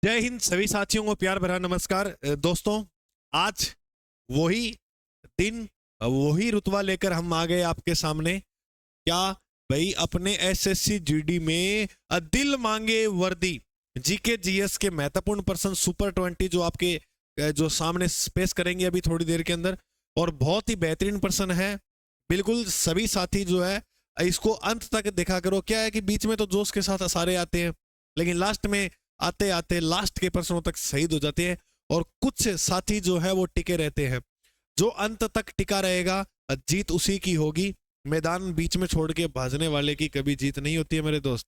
जय हिंद सभी साथियों को प्यार भरा नमस्कार। दोस्तों, आज वही दिन वही रुतबा लेकर हम आ गए आपके सामने। क्या भाई, अपने एसएससी जीडी में दिल मांगे वर्दी जीके जीएस के महत्वपूर्ण पर्सन सुपर 20 जो आपके जो सामने पेश करेंगे अभी थोड़ी देर के अंदर, और बहुत ही बेहतरीन पर्सन है। बिल्कुल सभी साथी जो है इसको अंत तक देखा करो। क्या है कि बीच में तो जोश के साथ सारे आते हैं, लेकिन लास्ट में आते आते लास्ट के प्रश्नों तक शहीद हो जाते हैं, और कुछ साथी जो है वो टिके रहते हैं। जो अंत तक टिका रहेगा जीत उसी की होगी। मैदान बीच में छोड़ के भाजने वाले की कभी जीत नहीं होती है मेरे दोस्त,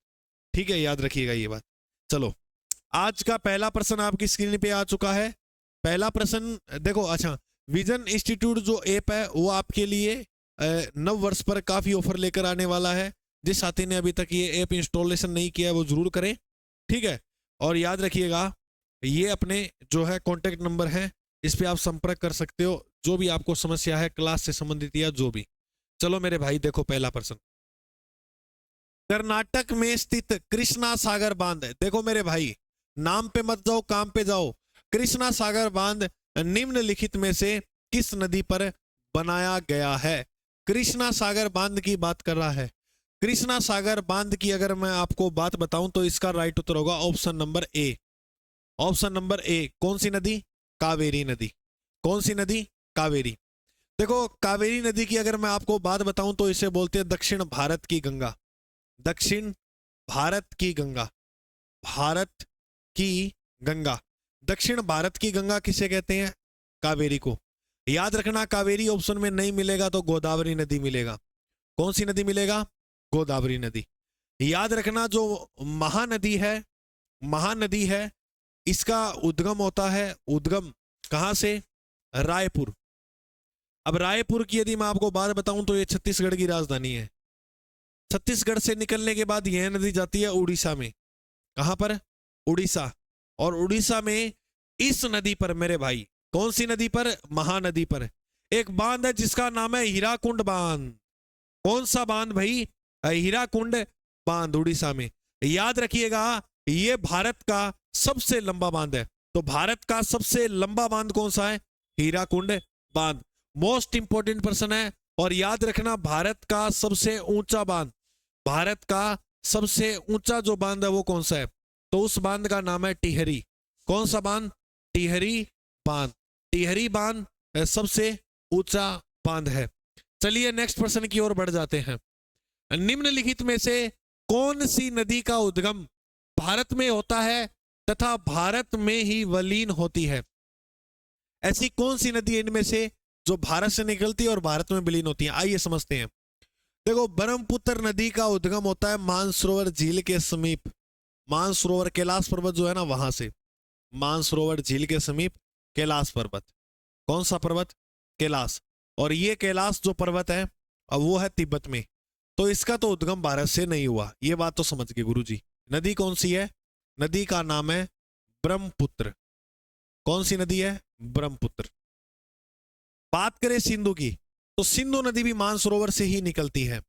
ठीक है, याद रखिएगा ये बात। चलो, आज का पहला प्रश्न आपकी स्क्रीन पे आ चुका है। पहला प्रश्न देखो। अच्छा, विजन इंस्टीट्यूट जो ऐप है वो आपके लिए नव वर्ष पर काफी ऑफर लेकर आने वाला है। जिस साथी ने अभी तक ये ऐप इंस्टॉलेशन नहीं किया है वो जरूर करें, ठीक है। और याद रखिएगा ये अपने जो है कॉन्टेक्ट नंबर है, इस पे आप संपर्क कर सकते हो जो भी आपको समस्या है क्लास से संबंधित या जो भी। चलो मेरे भाई, देखो पहला प्रश्न। कर्नाटक में स्थित कृष्णा सागर बांध, देखो मेरे भाई, नाम पे मत जाओ काम पे जाओ। कृष्णा सागर बांध निम्नलिखित में से किस नदी पर बनाया गया है? कृष्णा सागर बांध की बात कर रहा है। कृष्णा सागर बांध की अगर मैं आपको बात बताऊं तो इसका राइट उत्तर होगा option number A. Option number A. कौन सी नदी? कावेरी नदी। कौन सी नदी? कावेरी। देखो, कावेरी नदी की अगर मैं आपको बात बताऊं तो इसे बोलते हैं दक्षिण भारत की गंगा। दक्षिण भारत की गंगा। भारत की गंगा। दक्षिण भारत की गंगा किसे कहते हैं? कावेरी को। याद रखना, कावेरी ऑप्शन में नहीं मिलेगा तो गोदावरी नदी मिलेगा। कौन सी नदी मिलेगा? गोदावरी नदी। याद रखना, जो महानदी है, महानदी है, इसका उद्गम होता है, उद्गम कहां से? रायपुर। अब रायपुर की यदि मैं आपको बात बताऊं तो ये छत्तीसगढ़ की राजधानी है। छत्तीसगढ़ से निकलने के बाद यह नदी जाती है उड़ीसा में। कहां पर? उड़ीसा। और उड़ीसा में इस नदी पर मेरे भाई, कौन सी नदी पर? महानदी पर एक बांध है जिसका नाम है हीराकुंड बांध। कौन सा बांध भाई? हीराकुंड बांध, उड़ीसा में। याद रखिएगा, यह भारत का सबसे लंबा बांध है। तो भारत का सबसे लंबा बांध कौन सा है? हीराकुंड बांध। मोस्ट इंपोर्टेंट पर्सन है। और याद रखना, भारत का सबसे ऊंचा बांध, भारत का सबसे ऊंचा जो बांध है वो कौन सा है? तो उस बांध का नाम है टिहरी। कौन सा बांध? टिहरी बांध। टिहरी बांध सबसे ऊंचा बांध है। चलिए नेक्स्ट प्रश्न की ओर बढ़ जाते हैं। निम्नलिखित में से कौन सी नदी का उद्गम भारत में होता है तथा भारत में ही विलीन होती है? ऐसी कौन सी नदी इनमें से जो भारत से निकलती है और भारत में विलीन होती है? आइए समझते हैं। देखो, ब्रह्मपुत्र नदी का उद्गम होता है मानसरोवर झील के समीप। मानसरोवर, कैलाश पर्वत जो है ना, वहां से। मानसरोवर झील के समीप कैलाश पर्वत। कौन सा पर्वत? कैलाश। और ये कैलाश जो पर्वत है अब वो है तिब्बत में। तो इसका तो उद्गम भारत से नहीं हुआ, ये बात तो समझ गए गुरुजी। नदी कौन सी है? नदी का नाम है ब्रह्मपुत्र। कौन सी नदी है? ब्रह्मपुत्र। बात करें सिंधु की, तो सिंधु नदी भी मानसरोवर से ही निकलती है।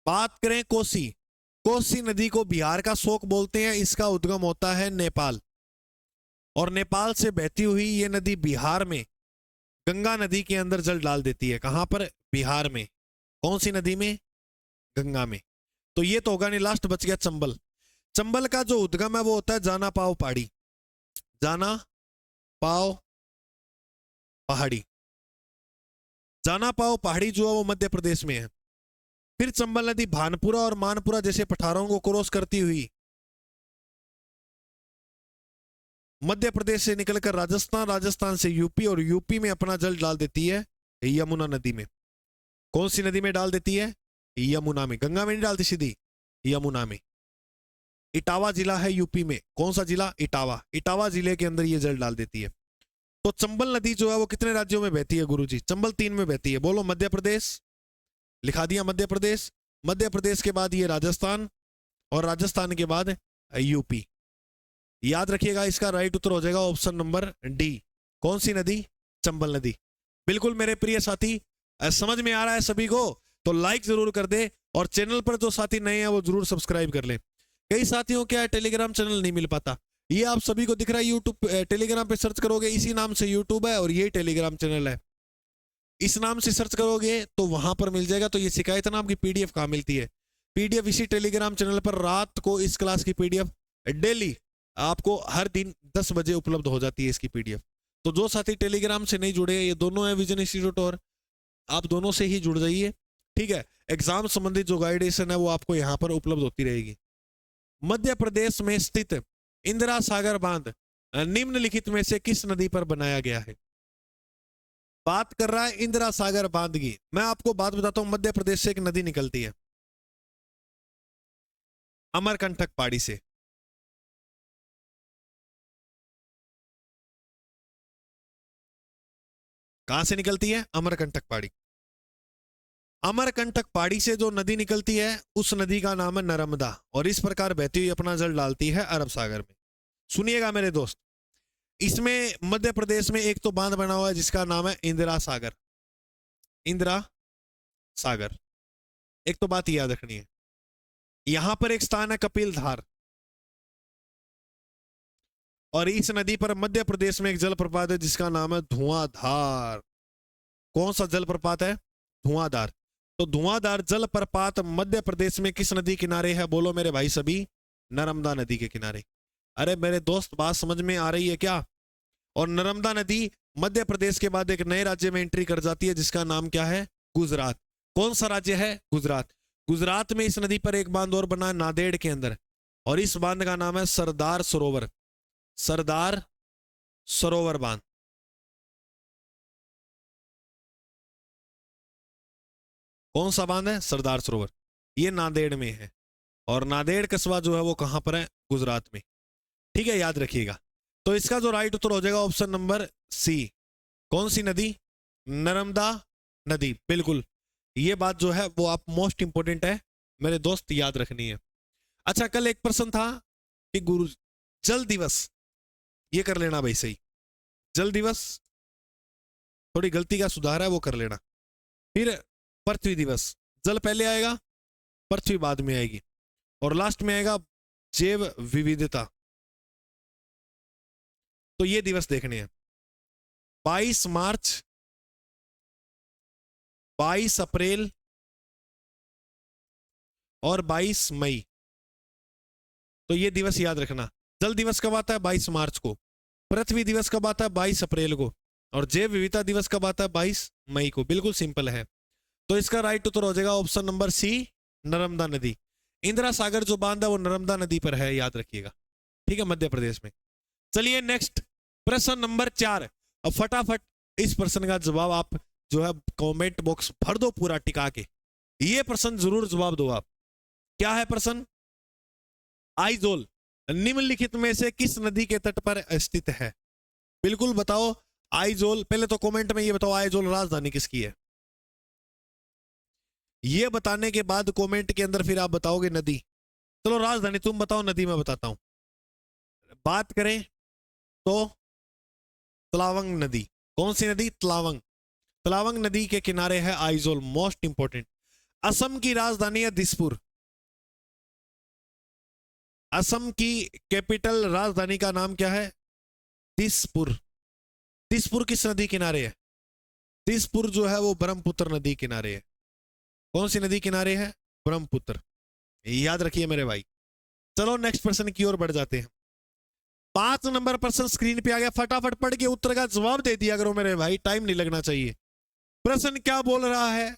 बात करें कोसी, कोसी नदी को बिहार का शोक बोलते हैं। इसका उद्गम होता है नेपाल, और नेपाल से बहती हुई ये नदी बिहार में गंगा नदी के अंदर जल डाल देती है। कहां पर? बिहार में। कौन सी नदी में? गंगा में। तो ये तो होगा नहीं, लास्ट बच गया चंबल। चंबल का जो उद्गम है वो होता है जाना पाव पहाड़ी। जाना पाव पहाड़ी। जाना पाव पहाड़ी जो है वो मध्य प्रदेश में है। फिर चंबल नदी भानपुरा और मानपुरा जैसे पठारों को क्रॉस करती हुई मध्य प्रदेश से निकलकर राजस्थान, राजस्थान से यूपी, और यूपी में अपना जल डाल देती है यमुना नदी में। कौन सी नदी में डाल देती है? यमुना में। गंगा में नहीं डालती सीधी, यमुना में। इटावा जिला है यूपी में। कौन सा जिला? इटावा। इटावा जिले के अंदर ये जल डाल देती है। तो चंबल नदी जो है वो कितने राज्यों में बहती है गुरुजी? चंबल 3 में बहती है। बोलो। मध्य प्रदेश, लिखा दिया मध्य प्रदेश। मध्य प्रदेश के बाद ये राजस्थान, और राजस्थान के बाद यूपी। याद रखिएगा, इसका राइट उत्तर हो जाएगा ऑप्शन नंबर डी। कौन सी नदी? चंबल नदी। बिल्कुल मेरे प्रिय साथी, समझ में आ रहा है सभी को? तो लाइक जरूर कर दे, और चैनल पर जो साथी नए हैं वो जरूर सब्सक्राइब कर ले। कई साथियों क्या है, टेलीग्राम चैनल नहीं मिल पाता, ये आप सभी को दिख रहा है यूट्यूब, टेलीग्राम पे सर्च करोगे इसी नाम से यूट्यूब है और ये टेलीग्राम चैनल है, इस नाम से सर्च करोगे तो वहां पर मिल जाएगा। तो ये शिकायत नाम की पीडीएफ कहाँ मिलती है? पीडीएफ इसी टेलीग्राम चैनल पर रात को इस क्लास की पीडीएफ डेली आपको हर दिन 10 बजे उपलब्ध हो जाती है इसकी पीडीएफ। तो जो साथी टेलीग्राम से नहीं जुड़े, ये दोनों है विजन इंस्टीट्यूट और आप दोनों से ही जुड़ जाइए, ठीक है। एग्जाम संबंधित जो गाइडेशन है वो आपको यहाँ पर उपलब्ध होती रहेगी। मध्य प्रदेश में स्थित इंदिरा सागर बांध निम्नलिखित में से किस नदी पर बनाया गया है? बात कर रहा है इंदिरा सागर बांध की। मैं आपको बात बताता हूं, मध्य प्रदेश से एक नदी निकलती है अमरकंटक पहाड़ी से। कहां से निकलती है? अमरकंटक पहाड़ी। अमरकंटक पहाड़ी से जो नदी निकलती है उस नदी का नाम है नर्मदा और इस प्रकार बहती हुई अपना जल डालती है अरब सागर में। सुनिएगा मेरे दोस्त, इसमें मध्य प्रदेश में एक तो बांध बना हुआ है जिसका नाम है इंदिरा सागर। इंदिरा सागर, एक तो बात याद रखनी है। यहां पर एक स्थान है कपिल धार और इस नदी पर मध्य प्रदेश में एक जलप्रपात है जिसका नाम है धुआंधार। कौन सा जलप्रपात है? धुआंधार। तो धुआंधार जलप्रपात मध्य प्रदेश में किस नदी किनारे है? बोलो मेरे भाई सभी, नर्मदा नदी के किनारे। अरे मेरे दोस्त बात समझ में आ रही है क्या? और नर्मदा नदी मध्य प्रदेश के बाद एक नए राज्य में एंट्री कर जाती है जिसका नाम क्या है? गुजरात। कौन सा राज्य है? गुजरात। गुजरात में इस नदी पर एक बांध और बना है नांदेड़ के अंदर और इस बांध का नाम है सरदार सरोवर। सरदार सरोवर बांध। कौन सा बांध है? सरदार सरोवर। ये नांदेड़ में है और नांदेड़ कस्बा जो है वो कहां पर है? गुजरात में, ठीक है, याद रखिएगा। तो इसका जो राइट उत्तर हो जाएगा ऑप्शन नंबर सी। कौन सी नदी? नर्मदा नदी, बिल्कुल। ये बात जो है वो आप मोस्ट इंपोर्टेंट है मेरे दोस्त, याद रखनी है। अच्छा, कल एक प्रश्न था कि गुरु जल दिवस, ये कर लेना भाई सही। जल दिवस थोड़ी गलती का सुधार है, वो कर लेना। फिर पृथ्वी दिवस, जल पहले आएगा, पृथ्वी बाद में आएगी और लास्ट में आएगा जैव विविधता। तो ये दिवस देखने हैं 22 मार्च, 22 अप्रैल और 22 मई। तो ये दिवस याद रखना। जल दिवस कब आता है? 22 मार्च को। पृथ्वी दिवस कब आता है? 22 अप्रैल को। और जैव विविधता दिवस कब आता है? 22 मई को। बिल्कुल सिंपल है। तो इसका राइट उत्तर हो जाएगा ऑप्शन नंबर सी, नर्मदा नदी। इंदिरा सागर जो बांध है वो नर्मदा नदी पर है, याद रखिएगा, ठीक है, मध्य प्रदेश में। चलिए नेक्स्ट प्रश्न नंबर 4। अब फटाफट इस प्रश्न का जवाब आप जो है कमेंट बॉक्स भर दो पूरा टिका के। ये प्रश्न जरूर जवाब दो आप। क्या है प्रश्न? आइजोल निम्नलिखित में से किस नदी के तट पर स्थित है? बिल्कुल बताओ आइजोल। पहले तो कमेंट में ये बताओ आइजोल राजधानी किसकी है? ये बताने के बाद कमेंट के अंदर फिर आप बताओगे नदी। चलो राजधानी तुम बताओ, नदी मैं बताता हूं। बात करें तो तलावंग नदी। कौन सी नदी? तलावंग। तलावंग नदी के किनारे है आइजोल, मोस्ट इंपोर्टेंट। असम की राजधानी है दिसपुर। असम की कैपिटल राजधानी का नाम क्या है? दिसपुर। दिसपुर किस नदी किनारे है? दिसपुर जो है वो ब्रह्मपुत्र नदी किनारे है। कौन सी नदी किनारे है? ब्रह्मपुत्र। याद रखिए मेरे भाई। चलो नेक्स्ट प्रश्न की ओर बढ़ जाते हैं। 5 नंबर प्रश्न स्क्रीन पे आ गया, फटाफट पढ़ के उत्तर का जवाब दे दिया करो मेरे भाई, टाइम नहीं लगना चाहिए। प्रश्न क्या बोल रहा है?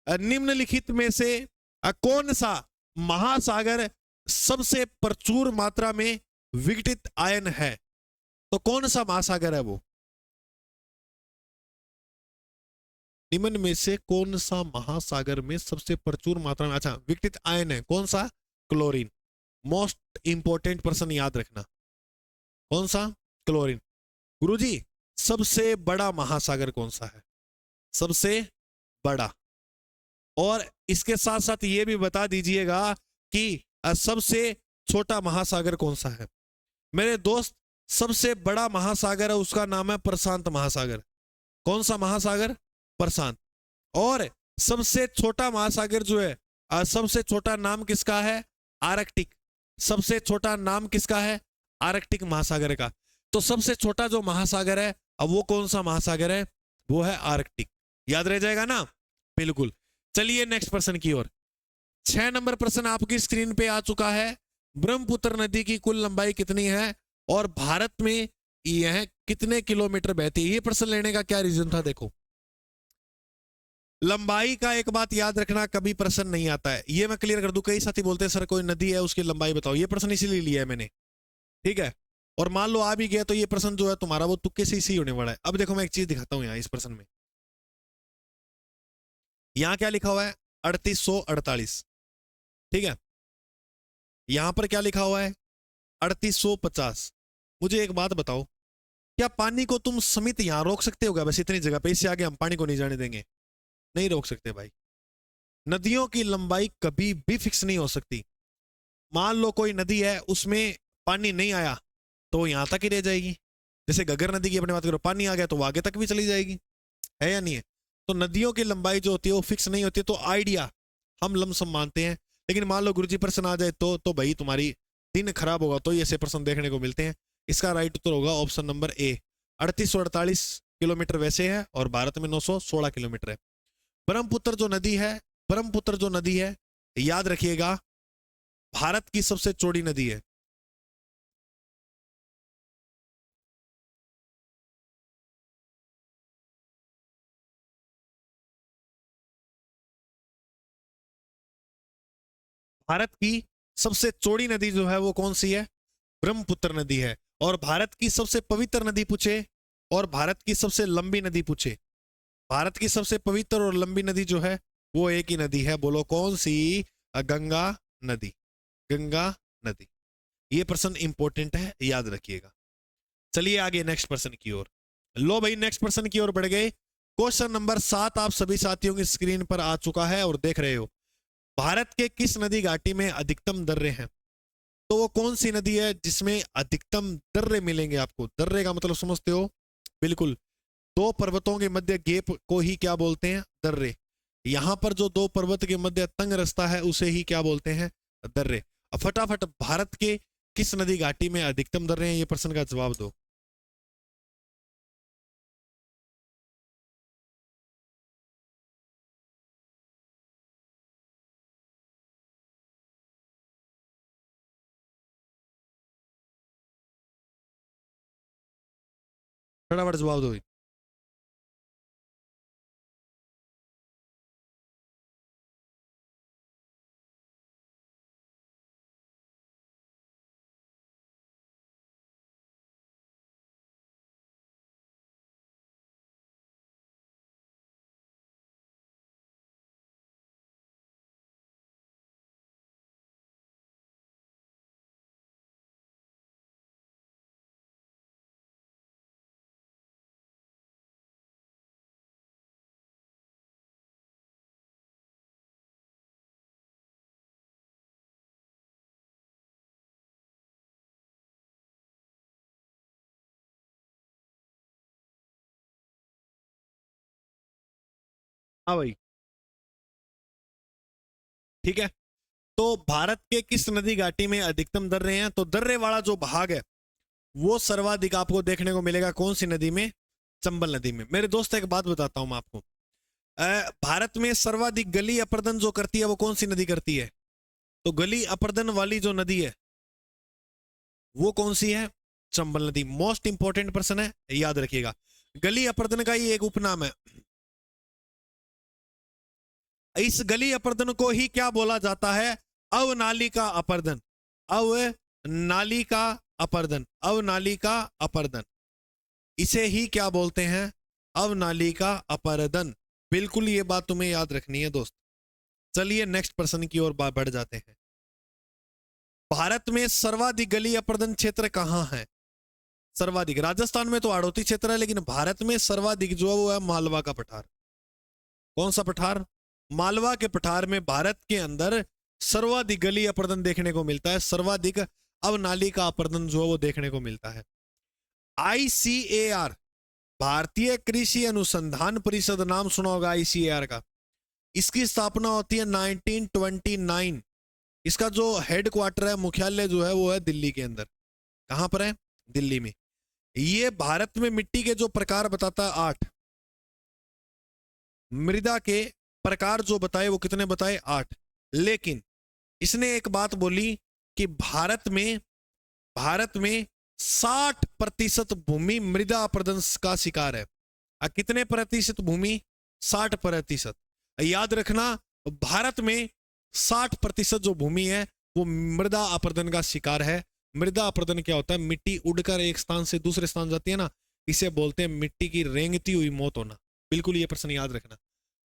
निम्नलिखित में से कौन सा महासागर सबसे प्रचुर मात्रा में विघटित आयन है? तो कौन सा महासागर है वो? निम्न में से कौन सा महासागर में सबसे प्रचुर मात्रा में, अच्छा, विघटित आयन है? कौन सा? क्लोरीन। मोस्ट इंपोर्टेंट प्रश्न याद रखना। कौन सा? क्लोरीन। गुरुजी सबसे बड़ा महासागर कौन सा है? सबसे बड़ा। और इसके साथ साथ ये भी बता दीजिएगा कि सबसे छोटा महासागर कौन सा है? मेरे दोस्त सबसे बड़ा महासागर है उसका नाम है प्रशांत महासागर। कौन सा महासागर? प्रशांत। और सबसे छोटा महासागर जो है, सबसे छोटा नाम किसका है? आर्कटिक। सबसे छोटा नाम किसका है? आर्कटिक महासागर का। तो सबसे छोटा जो महासागर है, अब वो कौन सा महासागर है? वो है आर्कटिक। याद रह जाएगा ना? बिल्कुल। चलिए नेक्स्ट प्रश्न की ओर। 6 नंबर प्रश्न आपकी स्क्रीन पे आ चुका है। ब्रह्मपुत्र नदी की कुल लंबाई कितनी है और भारत में यह कितने किलोमीटर बहती है? ये प्रश्न लेने का क्या रीजन था? देखो, लंबाई का एक बात याद रखना, कभी प्रश्न नहीं आता है। ये मैं क्लियर कर दूं, कई साथी बोलते हैं सर कोई नदी है उसकी लंबाई बताओ। ये प्रश्न इसीलिए लिया है मैंने, ठीक है। और मान लो आ भी गया तो ये प्रश्न जो है तुम्हारा वो तुक्के से इसी होने वाला है। अब देखो मैं एक चीज दिखाता हूं यहाँ इस प्रश्न में। यहां क्या लिखा हुआ है? 3848, ठीक है। यहां पर क्या लिखा हुआ है? 3850। मुझे एक बात बताओ, क्या पानी को तुम समित यहां रोक सकते हो क्या? बस इतनी जगह पे, इससे आगे हम पानी को नहीं जाने देंगे। नहीं रोक सकते भाई। नदियों की लंबाई कभी भी फिक्स नहीं हो सकती। मान लो कोई नदी है उसमें पानी नहीं आया तो यहां तक ही रह जाएगी। जैसे घग्गर नदी की अपनी बात करो, पानी आ गया तो वो आगे तक भी चली जाएगी, है या नहीं है? तो नदियों की लंबाई जो होती है वो फिक्स नहीं होती। तो आइडिया हम लमसम मानते हैं, लेकिन मान लो गुरुजी प्रश्न आ जाए तो भाई तुम्हारी दिन खराब होगा। तो ऐसे प्रश्न देखने को मिलते हैं। इसका राइट उत्तर होगा ऑप्शन नंबर ए, 3848 किलोमीटर वैसे है और भारत में 916 किलोमीटर है। ब्रह्मपुत्र जो नदी है, ब्रह्मपुत्र जो नदी है, याद रखिएगा भारत की सबसे चौड़ी नदी है। भारत की सबसे चौड़ी नदी जो है वो कौन सी है? ब्रह्मपुत्र नदी है। और भारत की सबसे पवित्र नदी पूछे और भारत की सबसे लंबी नदी पूछे, भारत की सबसे पवित्र और लंबी नदी जो है वो एक ही नदी है। बोलो कौन सी? गंगा नदी। गंगा नदी। ये प्रश्न इंपॉर्टेंट है, याद रखिएगा। चलिए आगे नेक्स्ट प्रश्न की ओर। लो भाई नेक्स्ट प्रश्न की ओर बढ़ गए। क्वेश्चन नंबर 7 आप सभी साथियों की स्क्रीन पर आ चुका है और देख रहे हो। भारत के किस नदी घाटी में अधिकतम दर्रे हैं? तो वो कौन सी नदी है जिसमें अधिकतम दर्रे मिलेंगे आपको? दर्रे का मतलब समझते हो? बिल्कुल, दो पर्वतों के मध्य गैप को ही क्या बोलते हैं? दर्रे। यहां पर जो दो पर्वत के मध्य तंग रास्ता है उसे ही क्या बोलते हैं? दर्रे। अब फटाफट भारत के किस नदी घाटी में अधिकतम दर्रे हैं, ये प्रश्न का जवाब दो। फटाफट जवाब दो। हाँ भाई, ठीक है। तो भारत के किस नदी घाटी में अधिकतम दर्रे हैं? तो दर्रे वाला जो भाग है वो सर्वाधिक आपको देखने को मिलेगा कौन सी नदी में? चंबल नदी में। मेरे दोस्त एक बात बताता हूं मैं आपको, भारत में सर्वाधिक गली अपर्दन जो करती है वो कौन सी नदी करती है? तो गली अपर्दन वाली जो नदी है वो कौन सी है? चंबल नदी। मोस्ट इंपॉर्टेंट प्रश्न है, याद रखिएगा। गली अपर्दन का ही एक उपनाम है। इस गली अपर्दन को ही क्या बोला जाता है? अवनालिका अपर्दन। अवनालिका अपर्दन। अवनालिका अपर्दन, इसे ही क्या बोलते हैं? अवनालिका अपर्दन। बिल्कुल ये बात तुम्हें याद रखनी है दोस्त। चलिए नेक्स्ट प्रश्न की ओर बढ़ जाते हैं। भारत में सर्वाधिक गली अपर्दन क्षेत्र कहां है? सर्वाधिक राजस्थान में तो आड़ोती क्षेत्र है, लेकिन भारत में सर्वाधिक जो है वो है मालवा का पठार। कौन सा पठार? मालवा के पठार में भारत के अंदर सर्वाधिक गली अपर्दन देखने को मिलता है। सर्वाधिक अवनाली का अपर्दन जो है वो देखने को मिलता है। ICAR, भारतीय कृषि अनुसंधान परिषद, नाम सुना होगा ICAR का। इसकी स्थापना होती है 1929। इसका जो हेडक्वार्टर है, मुख्यालय जो है वो है दिल्ली के अंदर। कहां पर है? दिल्ली में। ये भारत में मिट्टी के जो प्रकार बताता है 8, मृदा के प्रकार जो बताए वो कितने बताए? 8। लेकिन इसने एक बात बोली कि भारत में 60% भूमि मृदा अपरदन का शिकार है। कितने प्रतिशत भूमि? 60%। याद रखना, भारत में 60% जो भूमि है वो मृदा अपरदन का शिकार है। मृदा अपरदन क्या होता है? मिट्टी उड़कर एक स्थान से दूसरे स्थान जाती है ना, इसे बोलते हैं मिट्टी की रेंगती हुई मौत होना। बिल्कुल ये प्रश्न याद रखना।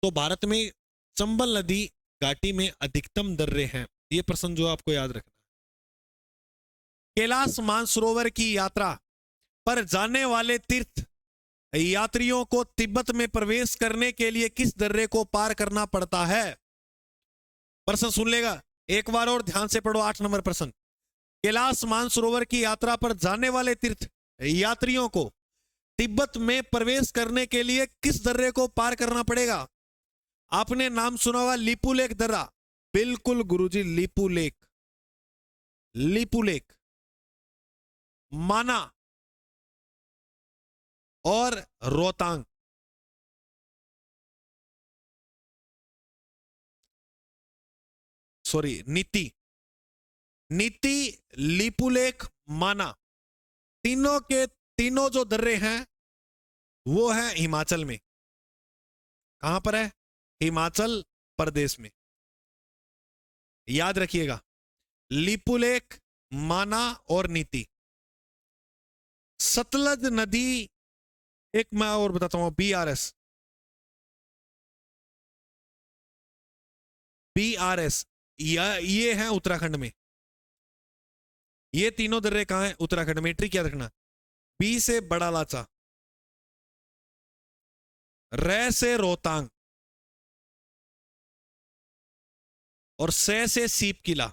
तो भारत में चंबल नदी घाटी में अधिकतम दर्रे हैं, ये प्रश्न जो आपको याद रखना। कैलाश मानसरोवर की यात्रा पर जाने वाले तीर्थ यात्रियों को तिब्बत में प्रवेश करने के लिए किस दर्रे को पार करना पड़ता है? प्रश्न सुन लेगा एक बार और ध्यान से पढ़ो। 8 नंबर प्रश्न, कैलाश मानसरोवर की यात्रा पर जाने वाले तीर्थ यात्रियों को तिब्बत में प्रवेश करने के लिए किस दर्रे को पार करना पड़ेगा? आपने नाम सुना हुआ लिपुलेख दर्रा। बिल्कुल गुरुजी, लिपुलेख। लिपुलेख, माना और रोहतांग। सॉरी, नीति, लिपुलेख, माना, तीनों के तीनों जो दर्रे हैं वो है हिमाचल में। कहां पर है? हिमाचल प्रदेश में। याद रखिएगा, लिपुलेख, माना और नीति। सतलज नदी, एक मैं और बताता हूं, बीआरएस, ये है उत्तराखंड में। ये तीनों दर्रे कहां हैं? उत्तराखंड में। ट्रिक याद रखना, बी से बड़ा लाचा, रे से रोहतांग और से सीप किला।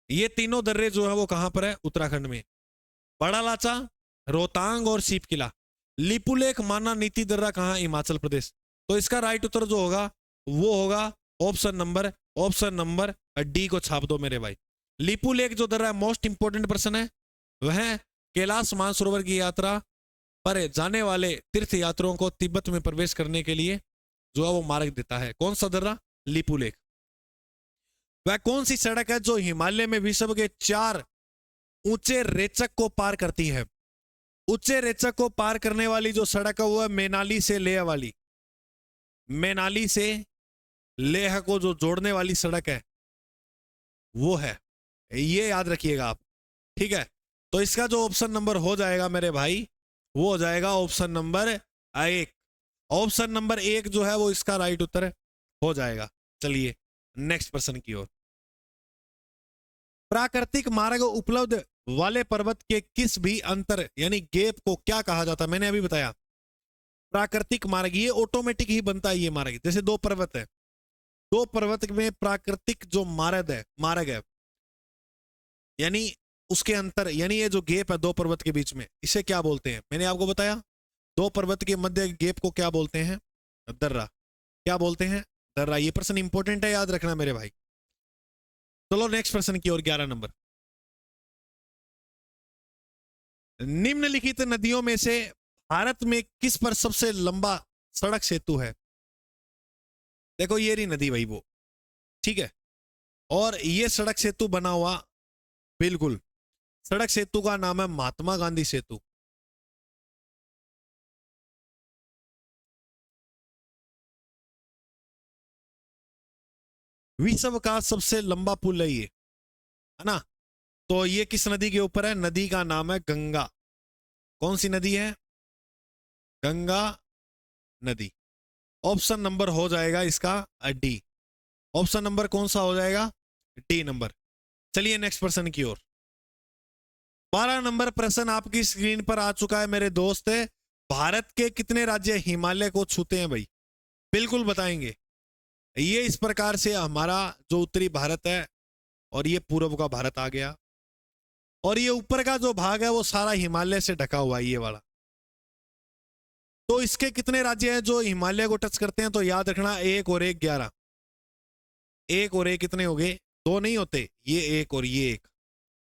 ये तीनों दर्रे जो है वो कहां पर है? उत्तराखंड में। बड़ा लाचा, रोहतांग और सीप किला। लिपुलेख, माना, नीति दर्रा कहां? हिमाचल प्रदेश। तो इसका राइट उत्तर जो होगा वो होगा ऑप्शन नंबर डी को छाप दो मेरे भाई। लिपुलेख जो दर्रा है, मोस्ट इंपोर्टेंट प्रश्न है, वह कैलाश मानसरोवर की यात्रा पर जाने वाले तीर्थ यात्रियों को तिब्बत में प्रवेश करने के लिए जो है वो मार्ग देता है। कौन सा दर्रा? लिपुलेख। वह कौन सी सड़क है जो हिमालय में विश्व के 4 ऊंचे रेचक को पार करती है? ऊंचे रेचक को पार करने वाली जो सड़क है वो है मैनाली से लेह वाली। मैनाली से लेह को जो जोड़ने वाली सड़क है वो है, ये याद रखिएगा आप। ठीक है, तो इसका जो ऑप्शन नंबर हो जाएगा मेरे भाई वो हो जाएगा ऑप्शन नंबर 1। ऑप्शन नंबर 1 जो है वो इसका राइट उत्तर हो जाएगा। चलिए नेक्स्ट प्रश्न की ओर। प्राकृतिक मार्ग उपलब्ध वाले पर्वत के किस भी अंतर यानी गैप को क्या कहा जाता है? मैंने अभी बताया प्राकृतिक मार्ग, ये ऑटोमेटिक ही बनता है। ये मार्ग जैसे 2 पर्वत है, 2 पर्वत में प्राकृतिक जो मार्ग है यानी उसके अंतर, यानी ये जो गैप है 2 पर्वत के बीच में, इसे क्या बोलते हैं? मैंने आपको बताया 2 पर्वत के मध्य गैप को क्या बोलते हैं? दर्रा। क्या बोलते हैं? दर्रा। ये प्रश्न इंपॉर्टेंट है, याद रखना मेरे भाई। चलो नेक्स्ट प्रश्न की ओर। 11 नंबर, निम्नलिखित नदियों में से भारत में किस पर सबसे लंबा सड़क सेतु है? देखो ये रही नदी भाई वो, ठीक है, और ये सड़क सेतु बना हुआ, बिल्कुल सड़क सेतु का नाम है महात्मा गांधी सेतु। विश्व का सबसे लंबा पुल है ये, है ना? तो ये किस नदी के ऊपर है? नदी का नाम है गंगा। कौन सी नदी है? गंगा नदी। ऑप्शन नंबर हो जाएगा इसका डी। ऑप्शन नंबर कौन सा हो जाएगा? D number. चलिए नेक्स्ट प्रश्न की ओर। 12 नंबर प्रश्न आपकी स्क्रीन पर आ चुका है मेरे दोस्त। भारत के कितने राज्य हिमालय को छूते हैं भाई? बिल्कुल बताएंगे। ये इस प्रकार से हमारा जो उत्तरी भारत है और ये पूर्व का भारत आ गया, और ये ऊपर का जो भाग है वो सारा हिमालय से ढका हुआ है, ये वाला। तो इसके कितने राज्य हैं जो हिमालय को टच करते हैं? तो याद रखना 1 और 1 11। 1 और 1 कितने हो गए? 2 नहीं होते, ये 1 और ये 1।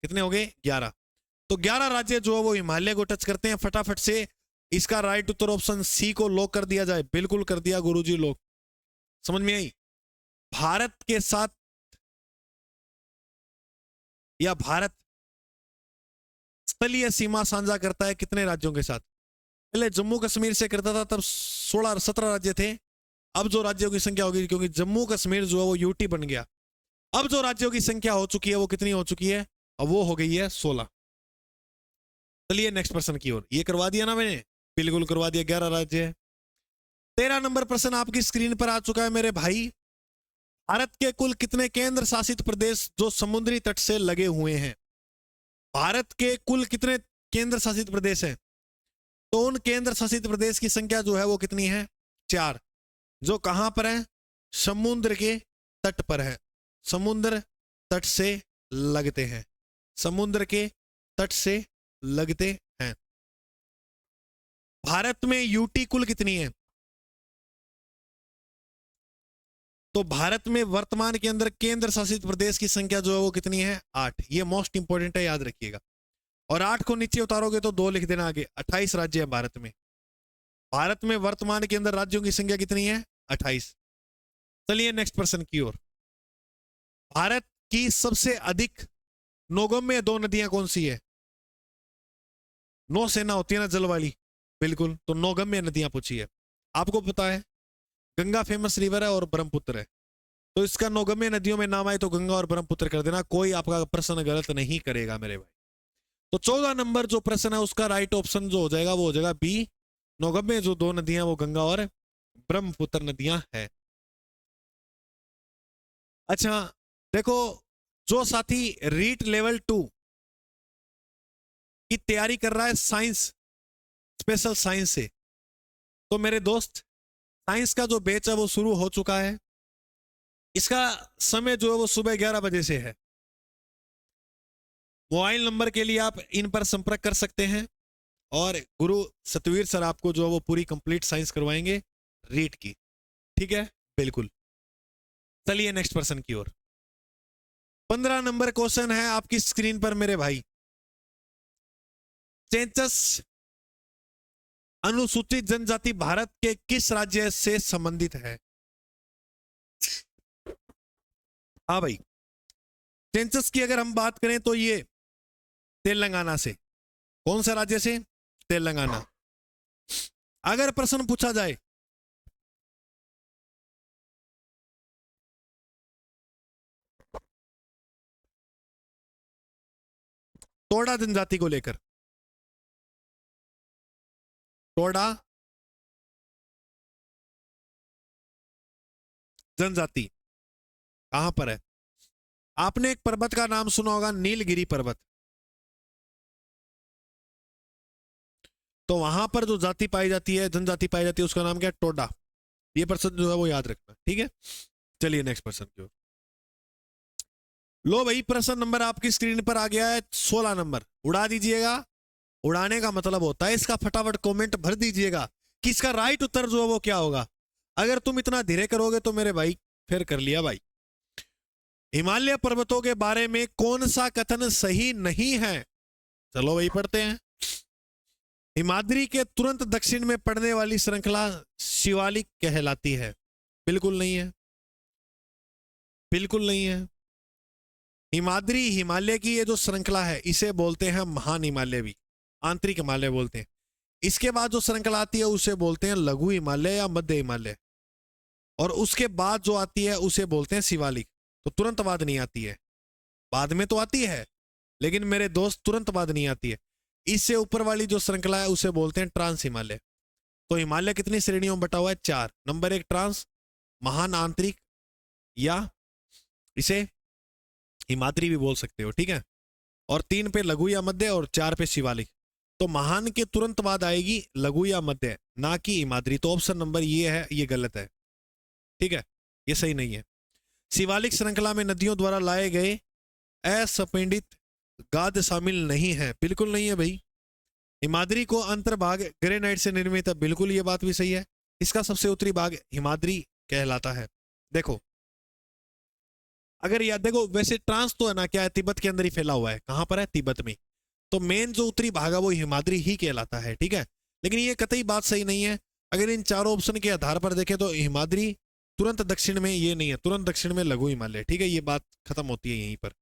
कितने हो गए 11। तो 11 राज्य जो है वो हिमालय को टच करते हैं। फटाफट से इसका राइट उत्तर ऑप्शन सी को लॉक कर दिया जाए। बिल्कुल कर दिया गुरुजी लोग, समझ में आई। भारत के साथ या भारत स्थलीय सीमा साझा करता है कितने राज्यों के साथ? पहले जम्मू कश्मीर से करता था, तब 16-17 राज्य थे। अब जो राज्यों की संख्या होगी, क्योंकि जम्मू कश्मीर जो है वो यूटी बन गया, अब जो राज्यों की संख्या हो चुकी है वो कितनी हो चुकी है? अब वो हो गई है 16। चलिए नेक्स्ट प्रश्न की ओर। ये करवा दिया ना मैंने, बिल्कुल करवा दिया, 11 राज्य है। 13 नंबर प्रश्न आपकी स्क्रीन पर आ चुका है मेरे भाई। भारत के कुल कितने केंद्र शासित प्रदेश जो समुद्री तट से लगे हुए हैं? भारत के कुल कितने केंद्र शासित प्रदेश हैं? तो उन केंद्र शासित प्रदेश की संख्या जो है वो कितनी है? 4। जो कहां पर है? समुद्र के तट पर है, समुद्र तट से लगते हैं, समुद्र के तट से लगते हैं। भारत में यूटी कुल कितनी है? तो भारत में वर्तमान के अंदर केंद्र शासित प्रदेश की संख्या जो है वो कितनी है? 8। ये मोस्ट इंपॉर्टेंट है, याद रखिएगा। और 8 को नीचे उतारोगे तो 2 लिख देना आगे। 28 राज्य है भारत में। भारत में वर्तमान के अंदर राज्यों की संख्या कितनी है? 28। चलिए नेक्स्ट प्रश्न की ओर। भारत की सबसे अधिक नौगम्य 2 नदियां कौन सी है? नौसेना होती है ना जल वाली, बिल्कुल। तो नौगम्य नदियां पूछी है। आपको पता है गंगा फेमस रिवर है और ब्रह्मपुत्र है, तो इसका नौगम्य नदियों में नाम आए तो गंगा और ब्रह्मपुत्र कर देना, कोई आपका प्रश्न गलत नहीं करेगा मेरे भाई। तो 14 नंबर जो प्रश्न है उसका राइट ऑप्शन जो हो जाएगा वो हो जाएगा बी। नौगम्य जो 2 नदियां वो गंगा और ब्रह्मपुत्र नदियां है। अच्छा देखो, जो साथी रीट लेवल 2 की तैयारी कर रहा है साइंस, स्पेशल साइंस से, तो मेरे दोस्त साइंस का जो बैच है वो शुरू हो चुका है। इसका समय जो है वो सुबह 11 बजे से है। मोबाइल नंबर के लिए आप इन पर संपर्क कर सकते हैं और गुरु सतवीर सर आपको जो है वो पूरी कंप्लीट साइंस करवाएंगे रीट की, ठीक है, बिल्कुल। चलिए नेक्स्ट प्रश्न की ओर। 15 नंबर क्वेश्चन है आपकी स्क्रीन पर मेरे भाई। सेंसस अनुसूचित जनजाति भारत के किस राज्य से संबंधित है? हाँ भाई, सेंसस की अगर हम बात करें तो ये तेलंगाना से। कौन सा राज्य से? तेलंगाना। अगर प्रश्न पूछा जाए टोडा जनजाति को लेकर, टोडा जनजाति कहां पर है? आपने एक पर्वत का नाम सुना होगा, नीलगिरी पर्वत। तो वहां पर जो जाति पाई जाती है, जनजाति पाई जाती है, उसका नाम क्या है? टोडा। ये पर्सन जो है वो याद रखना, ठीक है। चलिए नेक्स्ट पर्सन की ओर। लो भाई, प्रश्न नंबर आपकी स्क्रीन पर आ गया है 16 नंबर। उड़ा दीजिएगा। उड़ाने का मतलब होता है इसका फटाफट कमेंट भर दीजिएगा कि इसका राइट उत्तर जो है वो क्या होगा। अगर तुम इतना धीरे करोगे तो मेरे भाई फिर कर लिया भाई। हिमालय पर्वतों के बारे में कौन सा कथन सही नहीं है? चलो भाई पढ़ते हैं। हिमाद्री के तुरंत दक्षिण में पड़ने वाली श्रृंखला शिवालिक कहलाती है। बिल्कुल नहीं है, बिल्कुल नहीं है। हिमाद्री हिमालय की ये जो श्रृंखला है इसे बोलते हैं महान हिमालय, भी आंतरिक हिमालय बोलते हैं। इसके बाद जो श्रृंखला आती है उसे बोलते हैं लघु हिमालय या मध्य हिमालय, और उसके बाद जो आती है उसे बोलते हैं शिवालिक। तो तुरंत बाद नहीं आती है, बाद में तो आती है लेकिन मेरे दोस्त तुरंत बाद नहीं आती है। इससे ऊपर वाली जो श्रृंखला है उसे बोलते हैं ट्रांस हिमालय। तो हिमालय कितनी श्रेणियों में बटा हुआ है? 4। नंबर 1 ट्रांस, महान आंतरिक, या इसे हिमाद्री भी बोल सकते हो, ठीक है। और 3 पे लघु या मध्य, और 4 पे शिवालिक। तो महान के तुरंत बाद आएगी लघु या मध्य, ना कि हिमाद्री। तो ऑप्शन नंबर ये है, ये गलत है, ठीक है, ये सही नहीं है। शिवालिक श्रृंखला में नदियों द्वारा लाए गए असंपीड़ित गाद शामिल नहीं है। बिल्कुल नहीं है भाई। हिमाद्री को अंतर्भाग ग्रेनाइट से निर्मित है। बिल्कुल ये बात भी सही है। इसका सबसे उत्तरी भाग हिमाद्री कहलाता है। देखो अगर याद देखो, वैसे ट्रांस तो है ना, क्या है, तिब्बत के अंदर ही फैला हुआ है। कहां पर है? तिब्बत में। तो मेन जो उत्तरी भाग है वो हिमाद्री ही कहलाता है, ठीक है। लेकिन ये कतई बात सही नहीं है। अगर इन चारों ऑप्शन के आधार पर देखें तो हिमाद्री तुरंत दक्षिण में ये नहीं है, तुरंत दक्षिण में लघु हिमालय, ठीक है। ये बात खत्म होती है यहीं पर।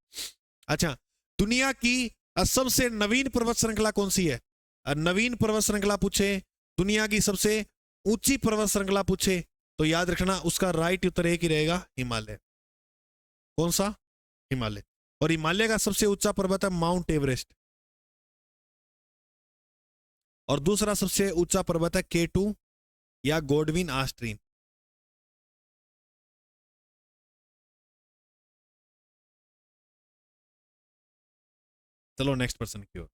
अच्छा, दुनिया की सबसे नवीन पर्वत श्रृंखला कौन सी है? नवीन पर्वत श्रृंखला पूछे, दुनिया की सबसे ऊंची पर्वत श्रृंखला पूछे, तो याद रखना उसका राइट उत्तर एक ही रहेगा, हिमालय। कौन सा? हिमालय। और हिमालय का सबसे ऊंचा पर्वत है माउंट एवरेस्ट, और दूसरा सबसे ऊंचा पर्वत है K2 या गोडविन आस्ट्रीन। चलो नेक्स्ट पर्सन की ओर।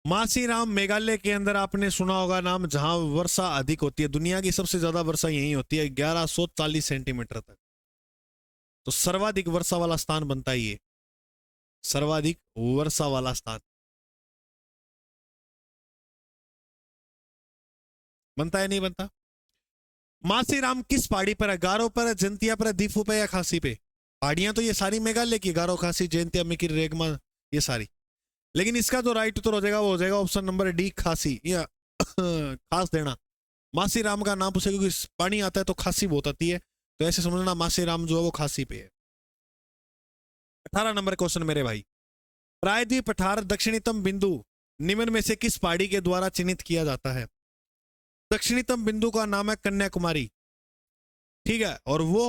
मासीराम मेघालय के अंदर आपने सुना होगा नाम, जहां वर्षा अधिक होती है। दुनिया की सबसे ज्यादा वर्षा यहीं होती है, 1140 सेंटीमीटर तक। तो सर्वाधिक वर्षा वाला स्थान बनता है ये, सर्वाधिक वर्षा वाला स्थान बनता है, नहीं बनता? मासीराम किस पहाड़ी पर है? गारो पर है, जैंतिया पर है, दीफू पे या खासी पे? पहाड़ियां तो ये सारी मेघालय की, गारो, खासी, जैंतिया, मिकिर, रेगमा, ये सारी। लेकिन इसका जो राइट उत्तर हो जाएगा वो हो जाएगा ऑप्शन नंबर डी, खासी या खास देना। मासीराम का नाम पूछे क्योंकि पानी आता है तो खासी बहुत आती है, तो ऐसे समझना मासीराम जो है वो खासी पे है। 18 नंबर क्वेश्चन मेरे भाई। प्रायद्वीप पठार दक्षिणतम बिंदु निम्न में से किस पहाड़ी के द्वारा चिन्हित किया जाता है? दक्षिणतम बिंदु का नाम है कन्याकुमारी, ठीक है, और वो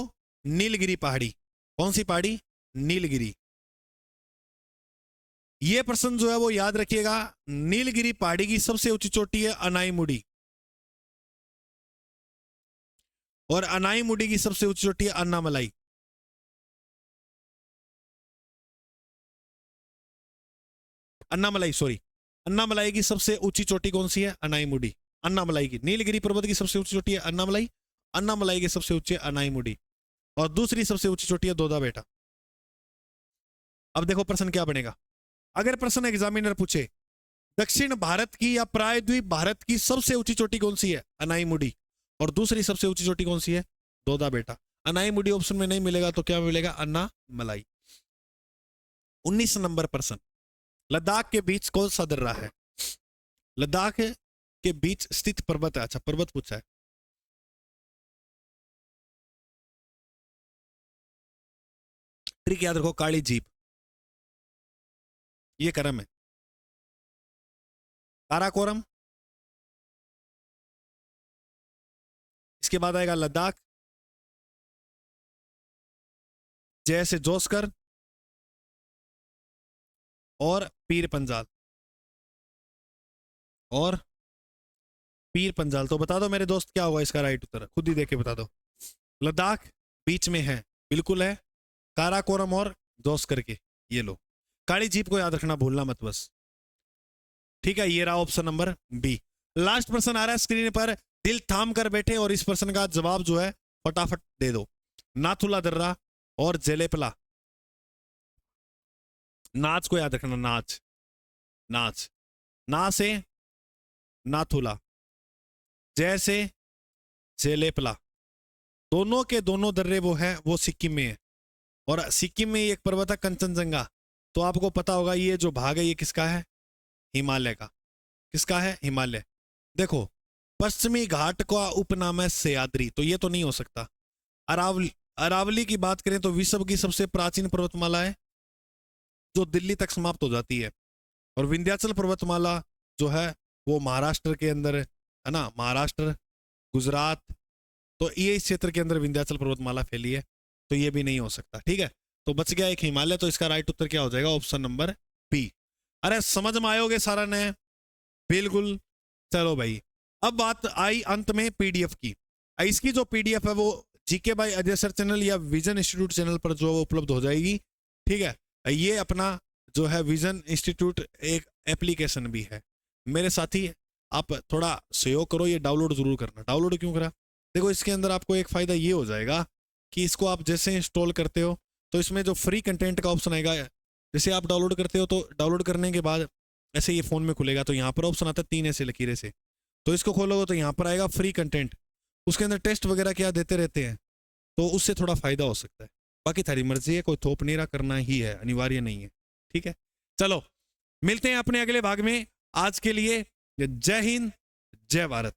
नीलगिरी पहाड़ी। कौन सी पहाड़ी? नीलगिरी। ये प्रश्न जो है वो याद रखिएगा। नीलगिरी पहाड़ी की सबसे ऊंची चोटी है अनाईमुडी, और अनाईमुडी की सबसे ऊंची चोटी है अन्नामलाई। अन्नामलाई, सॉरी, अन्नामलाई की सबसे ऊंची चोटी कौन सी है? अनाईमुडी। अन्नामलाई की, नीलगिरी पर्वत की सबसे ऊंची चोटी है अन्नामलाई, अन्नामलाई की सबसे ऊंची अनाईमुडी, और दूसरी सबसे ऊंची चोटी है दोदा बेटा। अब देखो प्रश्न क्या बनेगा। अगर प्रश्न एग्जामिनर पूछे दक्षिण भारत की या प्रायद्वीप भारत की सबसे ऊंची चोटी कौन सी है? अनाईमुडी, और दूसरी सबसे ऊंची चोटी कौन सी है? दोदा बेटा। अनाईमुडी ऑप्शन में नहीं मिलेगा तो क्या मिलेगा? अन्नामलाई। 19 नंबर प्रश्न। लद्दाख के बीच कौन सा दर्रा है? लद्दाख के बीच स्थित पर्वत है। अच्छा, पर्वत पूछा है। ट्रिक याद रखो, काली जीप, ये करम है। काराकोरम, इसके बाद आएगा लद्दाख, जैसे जोस्कर और पीर पंजाल, और पीर पंजाल। तो बता दो मेरे दोस्त क्या होगा इसका राइट उत्तर, खुद ही देख के बता दो। लद्दाख बीच में है, बिल्कुल है। काराकोरम और जोस्कर के, ये लो। काली जीप को याद रखना, भूलना मत बस, ठीक है। ये रहा ऑप्शन नंबर बी। लास्ट प्रश्न आ रहा है स्क्रीन पर, दिल थाम कर बैठे और इस प्रश्न का जवाब जो है फटाफट दे दो। नाथुला दर्रा और जेलेपला। नाच को याद रखना, नाच, नाच, ना से नाथुला, जैसे जेलेपला। दोनों के दोनों दर्रे वो है, वो सिक्किम में है, और सिक्किम में एक पर्वत है कंचनजंगा। तो आपको पता होगा ये जो भाग है ये किसका है? हिमालय का। किसका है? हिमालय। देखो, पश्चिमी घाट का उपनाम है सह्याद्री, तो ये तो नहीं हो सकता। अरावली, अरावली की बात करें तो विश्व की सबसे प्राचीन पर्वतमाला है जो दिल्ली तक समाप्त हो जाती है, और विंध्याचल पर्वतमाला जो है वो महाराष्ट्र के अंदर है ना, महाराष्ट्र, गुजरात, तो ये इस क्षेत्र के अंदर विंध्याचल पर्वतमाला फैली है, तो ये भी नहीं हो सकता, ठीक है। तो बच गया एक हिमालय, तो इसका राइट उत्तर क्या हो जाएगा? Option number B. अरे समझ में आयोगे सारा ने? बिल्कुल। चलो भाई, अब बात आई अंत में पीडीएफ की। इसकी जो पीडीएफ है वो GK by Ajay sir channel या विजन इंस्टीट्यूट चैनल पर जो उपलब्ध हो जाएगी, ठीक है। ये अपना जो है विजन इंस्टीट्यूट एक एप्लीकेशन भी है। मेरे साथी आप थोड़ा सहयोग करो, ये डाउनलोड जरूर करना। डाउनलोड क्यों करा? देखो इसके अंदर आपको एक फायदा ये हो जाएगा कि इसको आप जैसे इंस्टॉल करते हो तो इसमें जो फ्री कंटेंट का ऑप्शन आएगा, जैसे आप डाउनलोड करते हो तो डाउनलोड करने के बाद ऐसे ये फोन में खुलेगा, तो यहाँ पर ऑप्शन आता है 3 ऐसे लकीरें से, तो इसको खोलोगे तो यहाँ पर आएगा फ्री कंटेंट। उसके अंदर टेस्ट वगैरह क्या देते रहते हैं, तो उससे थोड़ा फायदा हो सकता है। बाकी थारी मर्जी है, कोई थोप नहीं रहा, करना ही है, अनिवार्य नहीं है। ठीक है, चलो मिलते हैं अपने अगले भाग में। आज के लिए जय हिंद, जय भारत।